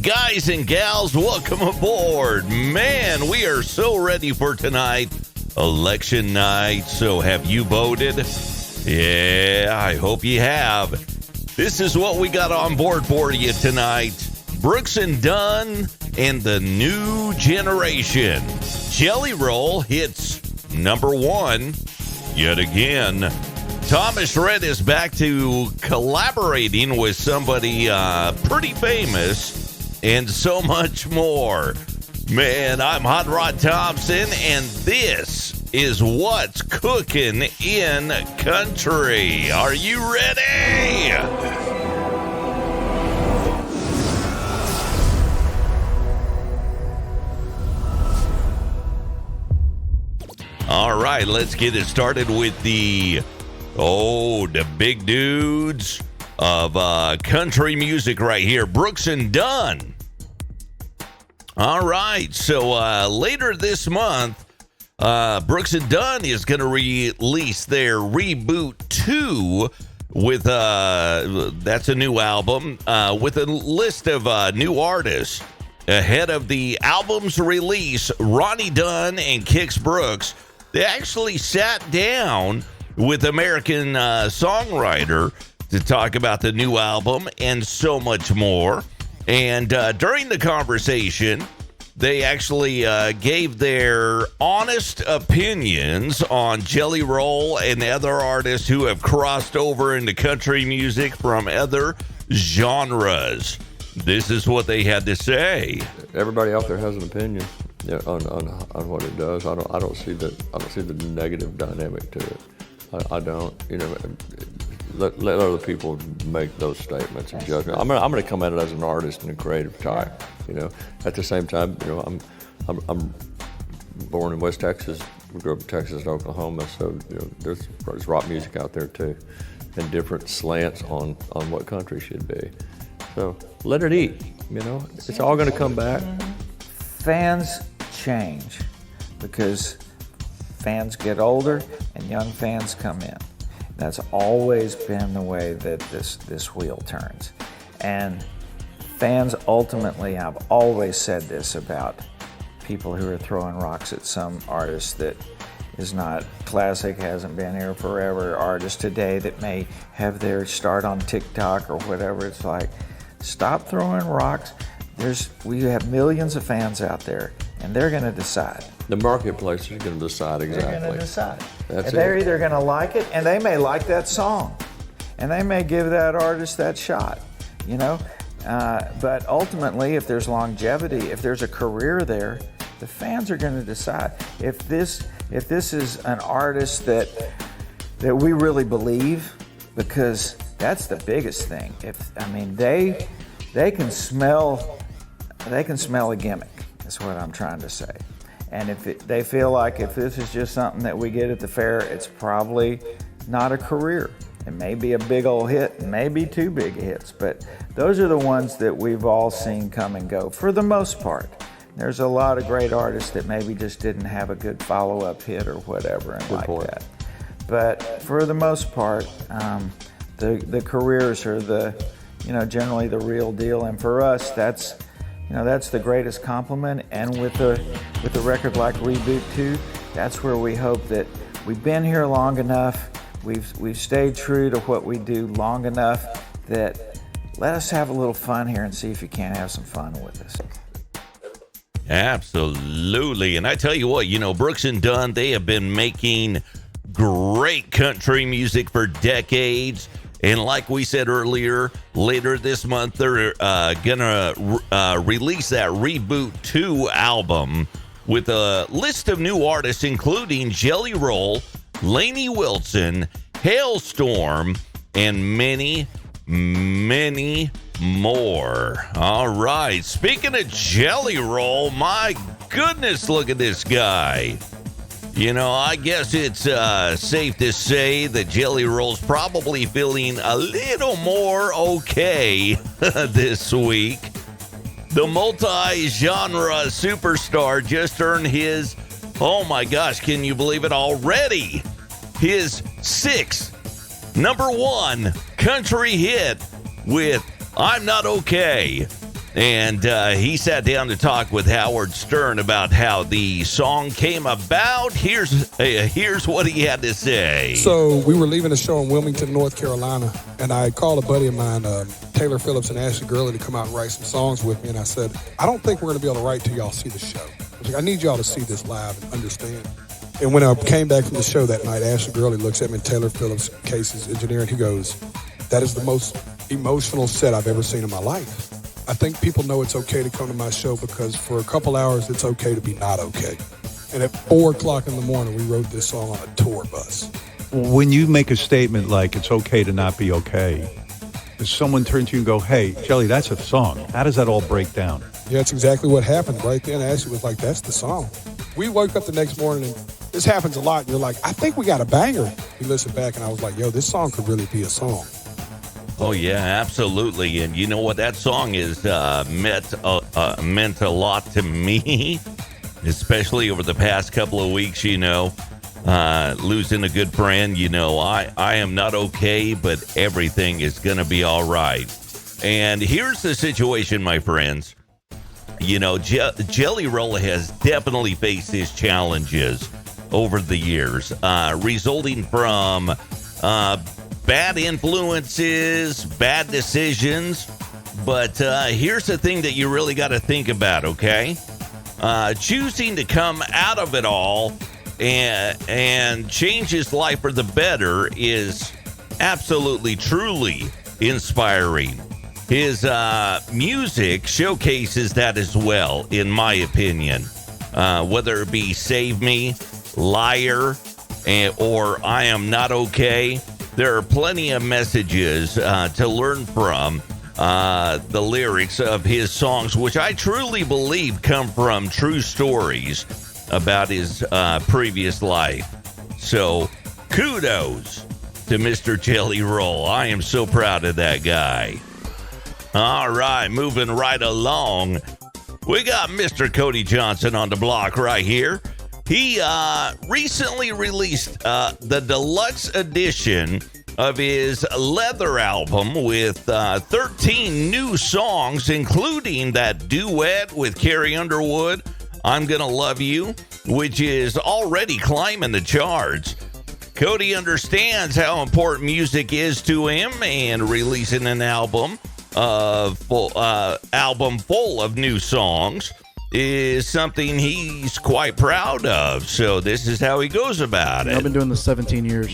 guys and gals, welcome aboard. Man, we are so ready for tonight, election night. So have you voted? Yeah, I hope you have. This is what we got on board for you tonight. Brooks and Dunn and the new generation. Jelly Roll hits number 1 yet again. Thompson Rhett is back to collaborating with somebody pretty famous and so much more. Man, I'm Hot Rod Thompson, and this is what's cooking in country. Are you ready? All right, let's get it started with the big dudes of country music right here, Brooks and Dunn. All right, so later this month, Brooks and Dunn is going to release their Reboot 2 with, that's a new album, with a list of new artists. Ahead of the album's release, Ronnie Dunn and Kix Brooks, they actually sat down with American songwriter to talk about the new album and so much more. And during the conversation, they actually gave their honest opinions on Jelly Roll and other artists who have crossed over into country music from other genres. This is what they had to say. Everybody out there has an opinion on what it does. I don't see the negative dynamic to it. I don't. Let other people make those statements and judgment. I'm gonna come at it as an artist and a creative type. At the same time, I'm born in West Texas. We grew up in Texas and Oklahoma, so there's rock music out there too, and different slants on what country should be. So let it eat. It's all gonna come back. Fans change because fans get older and young fans come in. That's always been the way that this wheel turns. And fans ultimately, I've always said this about people who are throwing rocks at some artist that is not classic, hasn't been here forever, artists today that may have their start on TikTok or whatever. It's like, stop throwing rocks. We have millions of fans out there, and they're going to decide. The marketplace is going to decide exactly. They're going to decide. They're either going to like it, and they may like that song, and they may give that artist that shot, But ultimately, if there's longevity, if there's a career there, the fans are going to decide. If this is an artist that we really believe, because that's the biggest thing. They can smell a gimmick. That's what I'm trying to say. And if they feel like if this is just something that we get at the fair, it's probably not a career. It may be a big old hit, and maybe 2 big hits, but those are the ones that we've all seen come and go for the most part. There's a lot of great artists that maybe just didn't have a good follow-up hit or whatever and like that. But for the most part, the careers are generally the real deal. And for us, that's the greatest compliment. And with a record like Reboot 2, that's where we hope that we've been here long enough, we've stayed true to what we do long enough that let us have a little fun here and see if you can't have some fun with us. Absolutely. And I tell you what, Brooks and Dunn, they have been making great country music for decades. And like we said earlier, later this month, they're going to release that Reboot 2 album with a list of new artists, including Jelly Roll, Lainey Wilson, Hailstorm, and many, many more. All right. Speaking of Jelly Roll, my goodness, look at this guy. I guess it's safe to say that Jelly Roll's probably feeling a little more okay this week. The multi-genre superstar just earned his, oh my gosh, can you believe it already? His 6th #1 country hit with I'm Not Okay. And he sat down to talk with Howard Stern about how the song came about. Here's what he had to say. So we were leaving a show in Wilmington, North Carolina, and I called a buddy of mine, Taylor Phillips and Ashley Gurley, to come out and write some songs with me. And I said, I don't think we're going to be able to write till y'all see the show. I was like, I need y'all to see this live and understand. And when I came back from the show that night, Ashley Gurley looks at me, and Taylor Phillips, Casey's engineer, and he goes, that is the most emotional set I've ever seen in my life. I think people know it's okay to come to my show because for a couple hours, it's okay to be not okay. And at 4 o'clock in the morning, we wrote this song on a tour bus. When you make a statement like it's okay to not be okay, does someone turn to you and go, hey, Jelly, that's a song. How does that all break down? Yeah, that's exactly what happened. Right then, Ashley was like, that's the song. We woke up the next morning, and this happens a lot, and you're like, I think we got a banger. We listened back, and I was like, yo, this song could really be a song. Oh, yeah, absolutely. And you know what? That song is meant a lot to me, especially over the past couple of weeks, losing a good friend. I am not okay, but everything is going to be all right. And here's the situation, my friends. Jelly Roll has definitely faced his challenges over the years, resulting from bad influences, bad decisions. But here's the thing that you really got to think about, okay? Choosing to come out of it all and change his life for the better is absolutely, truly inspiring. His music showcases that as well, in my opinion. Whether it be Save Me, Liar, or I Am Not Okay, there are plenty of messages to learn from the lyrics of his songs, which I truly believe come from true stories about his previous life. So kudos to Mr. Jelly Roll. I am so proud of that guy. All right, moving right along. We got Mr. Cody Johnson on the block right here. He recently released the deluxe edition of his Leather album with 13 new songs, including that duet with Carrie Underwood, I'm Gonna Love You, which is already climbing the charts. Cody understands how important music is to him, and releasing an album full of new songs is something he's quite proud of. So this is how he goes about it. I've been doing this 17 years.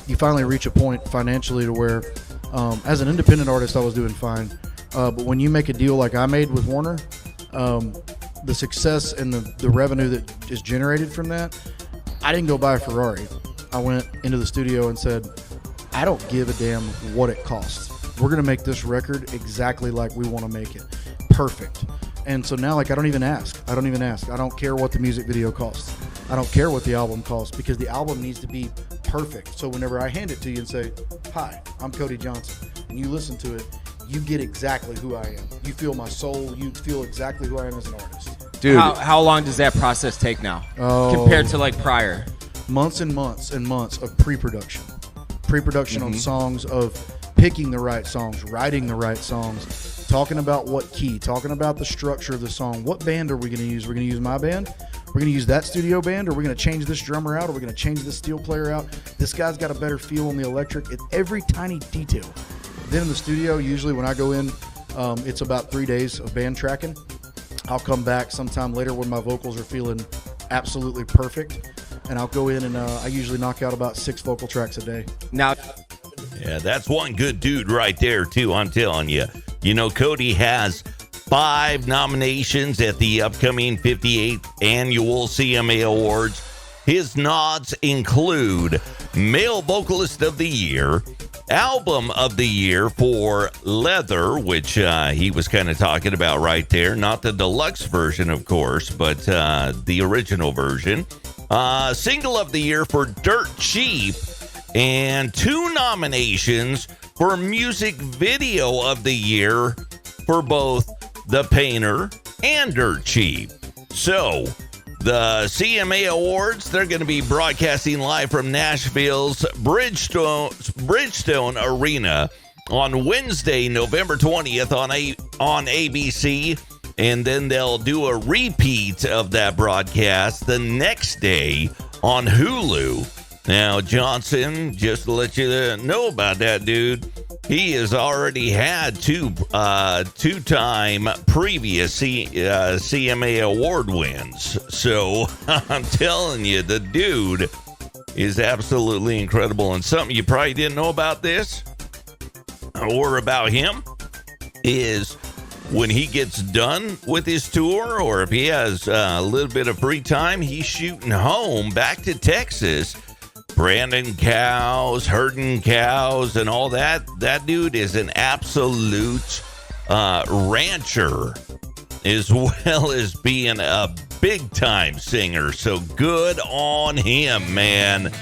You finally reach a point financially to where, as an independent artist, I was doing fine. But when you make a deal like I made with Warner, the success and the revenue that is generated from that, I didn't go buy a Ferrari. I went into the studio and said, I don't give a damn what it costs. We're going to make this record exactly like we want to make it. Perfect. And so now, I don't even ask. I don't care what the music video costs. I don't care what the album costs, because the album needs to be perfect. So whenever I hand it to you and say, hi, I'm Cody Johnson, and you listen to it, you get exactly who I am. You feel my soul. You feel exactly who I am as an artist. Dude, how long does that process take now compared to prior? Months and months and months of pre-production on songs, of picking the right songs, writing the right songs, talking about what key, talking about the structure of the song. What band are we going to use? We're going to use my band? We're going to use that studio band? Or we're going to change this drummer out? Or we're going to change this steel player out? This guy's got a better feel on the electric. Every tiny detail. Then in the studio, usually when I go in, it's about 3 days of band tracking. I'll come back sometime later when my vocals are feeling absolutely perfect, and I'll go in and I usually knock out about 6 vocal tracks a day. Now, yeah, that's one good dude right there, too, I'm telling you. Cody has 5 nominations at the upcoming 58th Annual CMA Awards. His nods include Male Vocalist of the Year, Album of the Year for Leather, which he was kind of talking about right there. Not the deluxe version, of course, but the original version. Single of the Year for Dirt Cheap, and 2 nominations for Music Video of the Year for both The Painter and Dirt Cheap. So, the CMA Awards, they're going to be broadcasting live from Nashville's Bridgestone Arena on Wednesday, November 20th on ABC, and then they'll do a repeat of that broadcast the next day on Hulu. Now, Johnson, just to let you know about that dude, he has already had two-time previous CMA award wins. So I'm telling you, the dude is absolutely incredible. And something you probably didn't know about this or about him is when he gets done with his tour, or if he has a little bit of free time, he's shooting home back to Texas, branding cows, herding cows, and all that. That dude is an absolute rancher, as well as being a big-time singer. So good on him, man.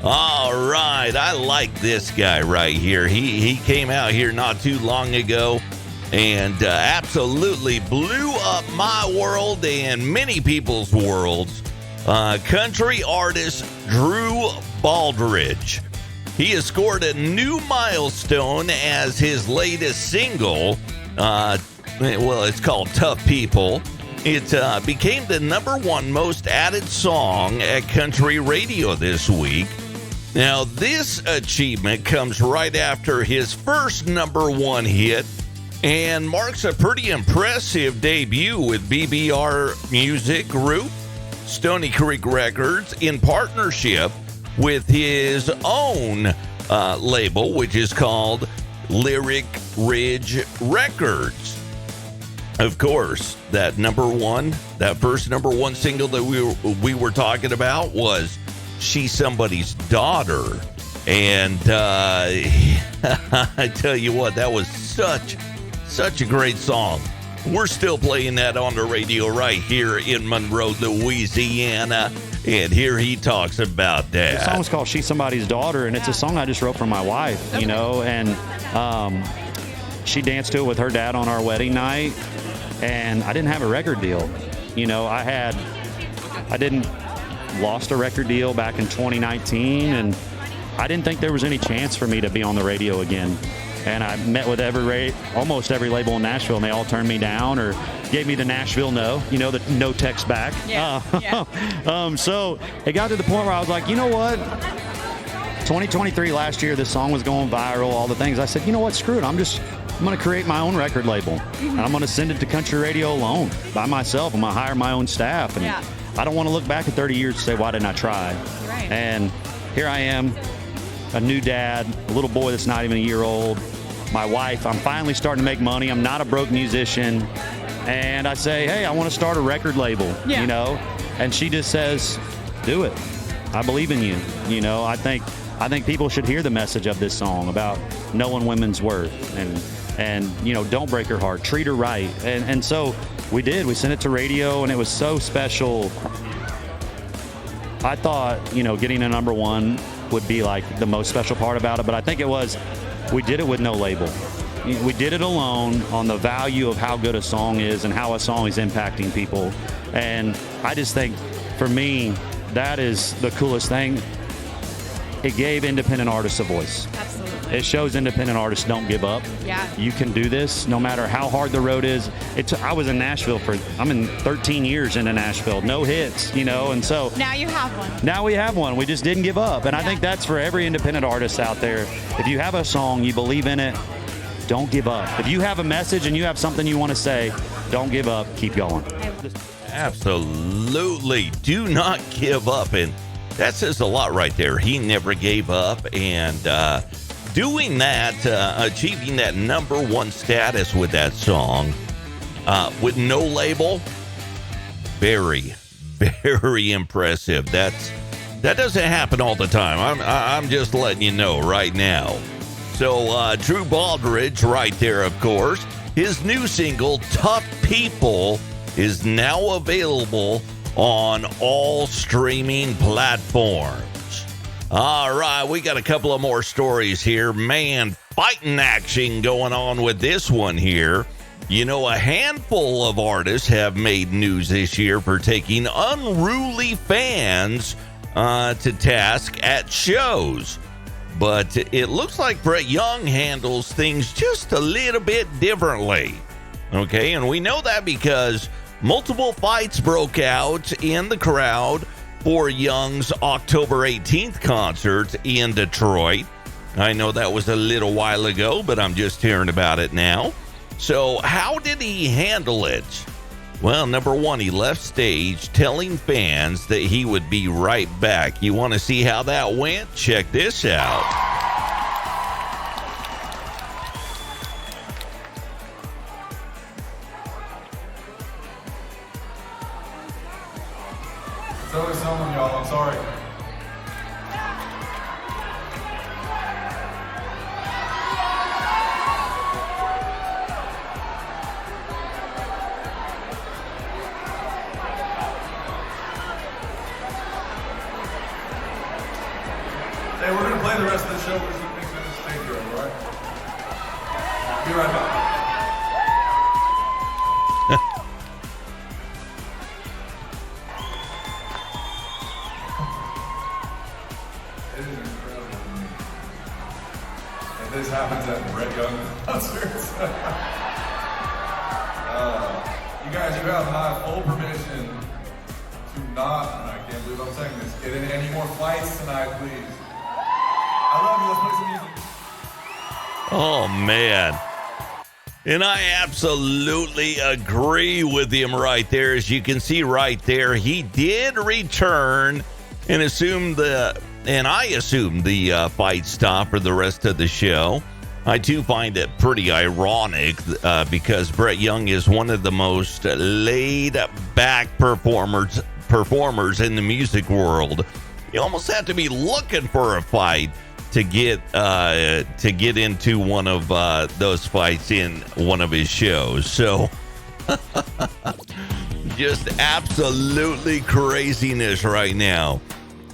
All right, I like this guy right here. He came out here not too long ago and absolutely blew up my world and many people's worlds. Country artist Drew Baldridge. He has scored a new milestone as his latest single. It's called Tough People. It became the #1 most added song at country radio this week. Now, this achievement comes right after his first #1 hit and marks a pretty impressive debut with BBR Music Group, Stony Creek Records, in partnership with his own label, which is called Lyric Ridge Records. Of course, that first #1 single that we were talking about was She's Somebody's Daughter. And I tell you what, that was such a great song. We're still playing that on the radio right here in Monroe, Louisiana. And here he talks about that. The song's called She's Somebody's Daughter, and it's a song I just wrote for my wife, you know, and she danced to it with her dad on our wedding night, and I didn't have a record deal. You know, I lost a record deal back in 2019, and I didn't think there was any chance for me to be on the radio again. And I met with almost every label in Nashville, and they all turned me down or gave me the Nashville no, you know, the no text back. So it got to the point where I was like, you know what? 2023 last year, this song was going viral, all the things. I said, you know what? Screw it. I'm going to create my own record label. And I'm going to send it to country radio alone by myself. I'm going to hire my own staff. And I don't want to look back at 30 years and say, why didn't I try? Right. And here I am, a new dad, a little boy that's not even a year old. My wife, I'm finally starting to make money. I'm not a broke musician. And I say, hey, I want to start a record label, you know? And she just says, do it. I believe in you. You know, I think people should hear the message of this song about knowing women's worth and you know, don't break her heart, treat her right. And so we did. We sent it to radio, and it was so special. I thought, you know, getting a #1 would be like the most special part about it, but I think it was, we did it with no label. We did it alone on the value of how good a song is and how a song is impacting people. And I just think, for me, that is the coolest thing. It gave independent artists a voice. Absolutely. It shows independent artists don't give up. Yeah. You can do this no matter how hard the road is. I was in Nashville I'm in 13 years into Nashville. No hits, you know, and so. Now you have one. Now we have one. We just didn't give up. And I think that's for every independent artist out there. If you have a song, you believe in it, don't give up. If you have a message and you have something you want to say, don't give up. Keep going. Absolutely. Do not give up. And that says a lot right there. He never gave up. And doing that, achieving that #1 status with that song, with no label, very, very impressive. That doesn't happen all the time. I'm just letting you know right now. So Drew Baldridge right there, of course. His new single, Tough People, is now available on all streaming platforms. All right, we got a couple of more stories here. Man, fighting action going on with this one here. You know, a handful of artists have made news this year for taking unruly fans to task at shows. but it looks like Brett Young handles things just a little bit differently. Okay, and we know that because multiple fights broke out in the crowd for Young's October 18th concert in Detroit. I know that was a little while ago, but I'm just hearing about it now. So how did he handle it? Well, number one, he left stage telling fans that he would be right back. You want to see how that went? Check this out. It's always someone, y'all. I'm sorry. Hey, we're going to play the rest of the show. We're just going to make sure to stay here, all right? Be right back. It is incredible to me that this happens at Brett Young concerts. You guys, you have my full permission to not, and I can't believe I'm saying this, get in any more fights tonight, please. I love you. Let's play some music. Oh, man. And I absolutely agree with him right there. As you can see right there, he did return and I assumed the fight stop for the rest of the show. I do find it pretty ironic because Brett Young is one of the most laid-back performers in the music world. You almost have to be looking for a fight to get into one of those fights in one of his shows. So just absolutely craziness right now.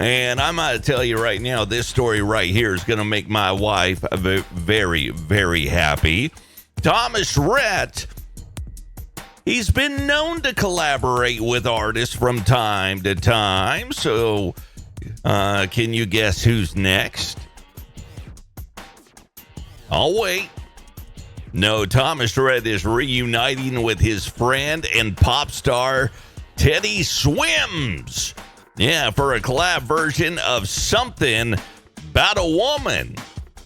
And I'm going to tell you right now, this story right here is going to make my wife very, very happy. Thompson Rhett, he's been known to collaborate with artists from time to time. So can you guess who's next? I'll wait. No, Thompson Rhett is reuniting with his friend and pop star Teddy Swims. Yeah, for a collab version of Something About a Woman.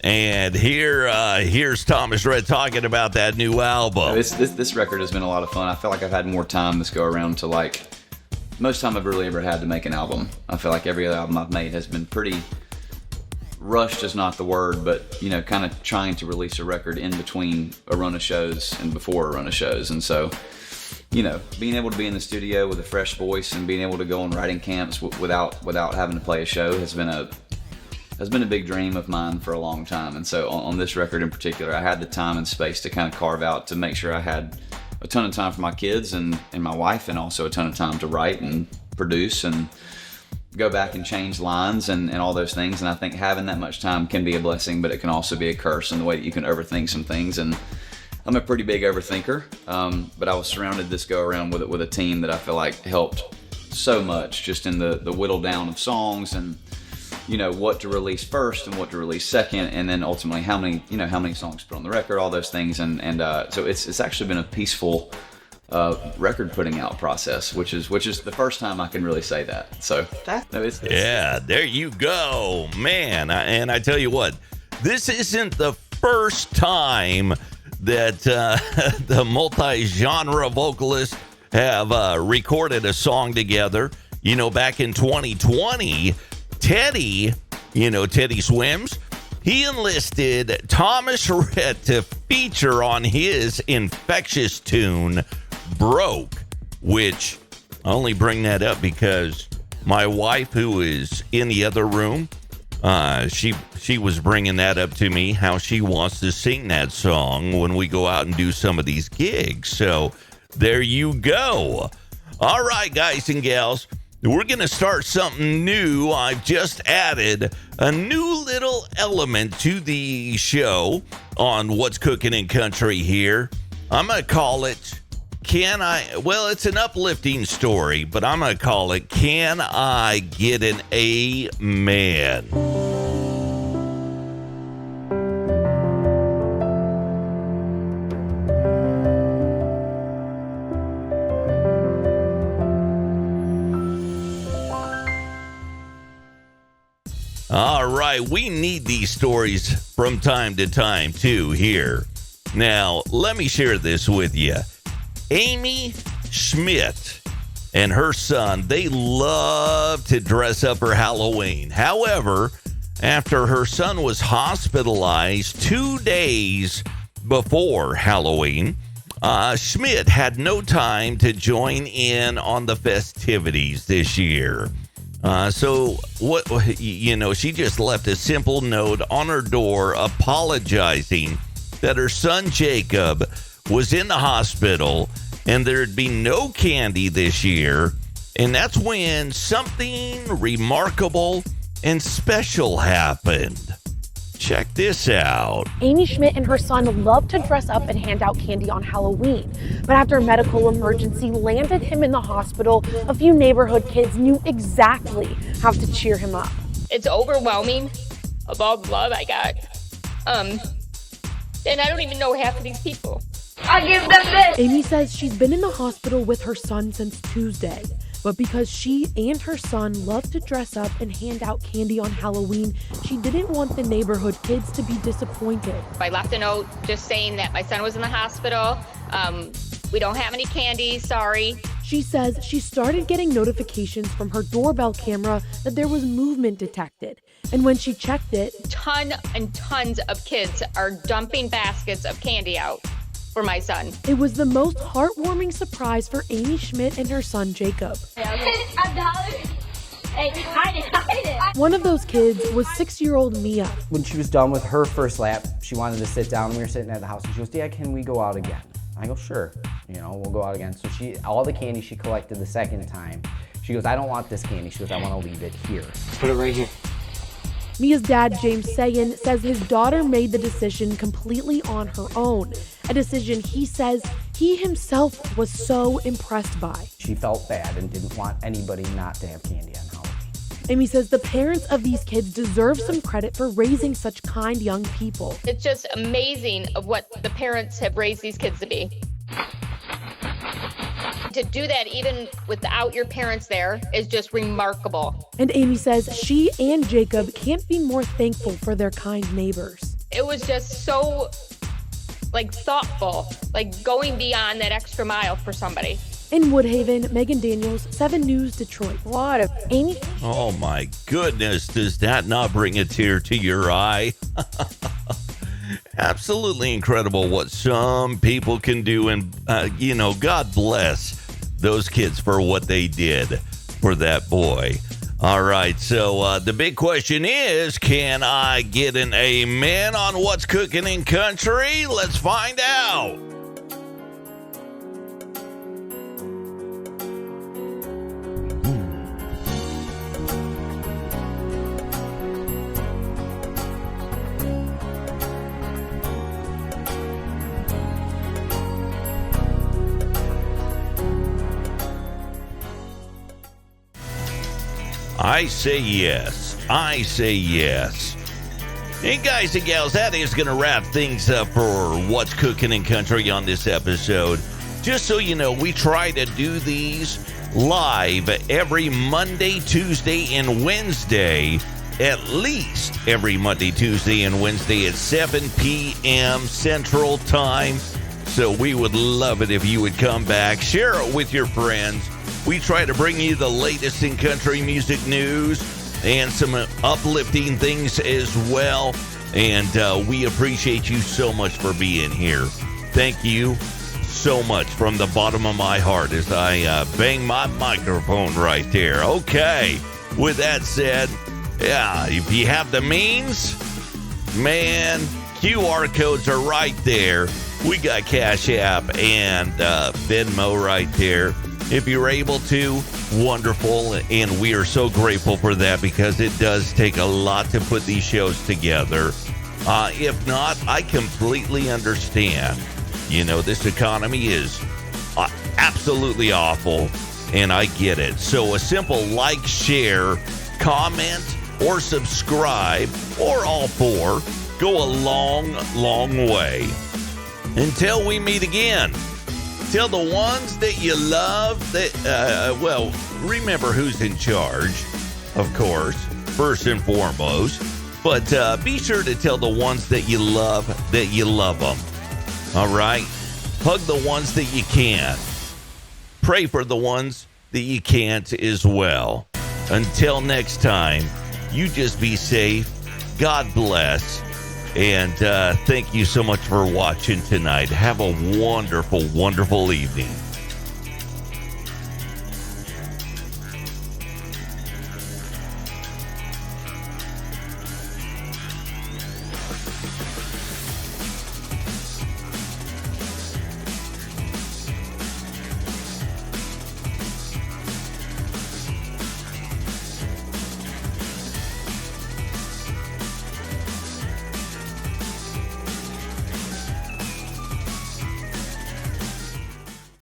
And here's Thompson Rhett talking about that new album. This record has been a lot of fun. I feel like I've had more time this go around to most time I've really ever had to make an album. I feel like every other album I've made has been pretty rushed is not the word, but kind of trying to release a record in between a run of shows and before a run of shows. And so, being able to be in the studio with a fresh voice and being able to go on writing camps without having to play a show has been a big dream of mine for a long time. And so on this record in particular, I had the time and space to kind of carve out to make sure I had a ton of time for my kids and my wife, and also a ton of time to write and produce and go back and change lines and all those things. And I think having that much time can be a blessing, but it can also be a curse in the way that you can overthink some things. And I'm a pretty big overthinker, but I was surrounded this go around with a team that I feel like helped so much just in the whittle down of songs and what to release first and what to release second, and then ultimately how many songs to put on the record, all those things. And so it's actually been a peaceful record putting out process, which is the first time I can really say that. So yeah, there you go, man. And I tell you what, this isn't the first time that the multi-genre vocalists have recorded a song together. Back in 2020, Teddy Swims, he enlisted Thompson Rhett to feature on his infectious tune, Broke, which I only bring that up because my wife, who is in the other room, she was bringing that up to me, how she wants to sing that song when we go out and do some of these gigs. So there you go. All right, guys and gals, we're going to start something new. I've just added a new little element to the show on What's Cooking in Country here. I'm going to call it, it's an uplifting story, but I'm going to call it, Can I Get an Amen? All right, we need these stories from time to time, too, here. Now, let me share this with you. Amy Schmidt and her son, they love to dress up for Halloween. However, after her son was hospitalized 2 days before Halloween, Schmidt had no time to join in on the festivities this year. She just left a simple note on her door apologizing that her son Jacob was in the hospital and there'd be no candy this year. And that's when something remarkable and special happened. Check this out. Amy Schmidt and her son love to dress up and hand out candy on Halloween. But after a medical emergency landed him in the hospital, a few neighborhood kids knew exactly how to cheer him up. It's overwhelming of all the love I got. And I don't even know half of these people. I give them this. Amy says she's been in the hospital with her son since Tuesday. But because she and her son love to dress up and hand out candy on Halloween, she didn't want the neighborhood kids to be disappointed. I left a note just saying that my son was in the hospital. We don't have any candy, sorry. She says she started getting notifications from her doorbell camera that there was movement detected. And when she checked it, tons of kids are dumping baskets of candy out for my son. It was the most heartwarming surprise for Amy Schmidt and her son Jacob. One of those kids was 6-year-old Mia. When she was done with her first lap, she wanted to sit down. We were sitting at the house and she goes, "Dad, can we go out again?" I go, "Sure, we'll go out again." So all the candy she collected the second time, she goes, "I don't want this candy." She goes, "I want to leave it here." Put it right here. Mia's dad, James Sayin, says his daughter made the decision completely on her own, a decision he says he himself was so impressed by. She felt bad and didn't want anybody not to have candy on Halloween. Amy says the parents of these kids deserve some credit for raising such kind young people. It's just amazing of what the parents have raised these kids to be. To do that even without your parents there is just remarkable. And Amy says she and Jacob can't be more thankful for their kind neighbors. It was just so, thoughtful, going beyond that extra mile for somebody. In Woodhaven, Megan Daniels, 7 News Detroit. What a Amy. Oh my goodness, does that not bring a tear to your eye? Absolutely incredible what some people can do. And, God bless those kids for what they did for that boy. All right, so the big question is, can I get an amen on what's cooking in country? Let's find out. I say yes. I say yes. Hey, guys and gals, that is going to wrap things up for What's Cooking in Country on this episode. Just so you know, we try to do these live every Monday, Tuesday, and Wednesday. At least every Monday, Tuesday, and Wednesday at 7 p.m. Central Time. So we would love it if you would come back, share it with your friends. We try to bring you the latest in country music news and some uplifting things as well. And we appreciate you so much for being here. Thank you so much from the bottom of my heart as I bang my microphone right there. Okay, with that said, yeah, if you have the means, man, QR codes are right there. We got Cash App and Venmo right there. If you're able to, wonderful, and we are so grateful for that because it does take a lot to put these shows together. If not, I completely understand. This economy is absolutely awful, and I get it. So a simple like, share, comment, or subscribe, or all four, go a long, long way. Until we meet again. Tell the ones that you love that, remember who's in charge, of course. first and foremost. But be sure to tell the ones that you love them. All right? Hug the ones that you can. Pray for the ones that you can't as well. Until next time, you just be safe. God bless. And thank you so much for watching tonight. Have a wonderful, wonderful evening.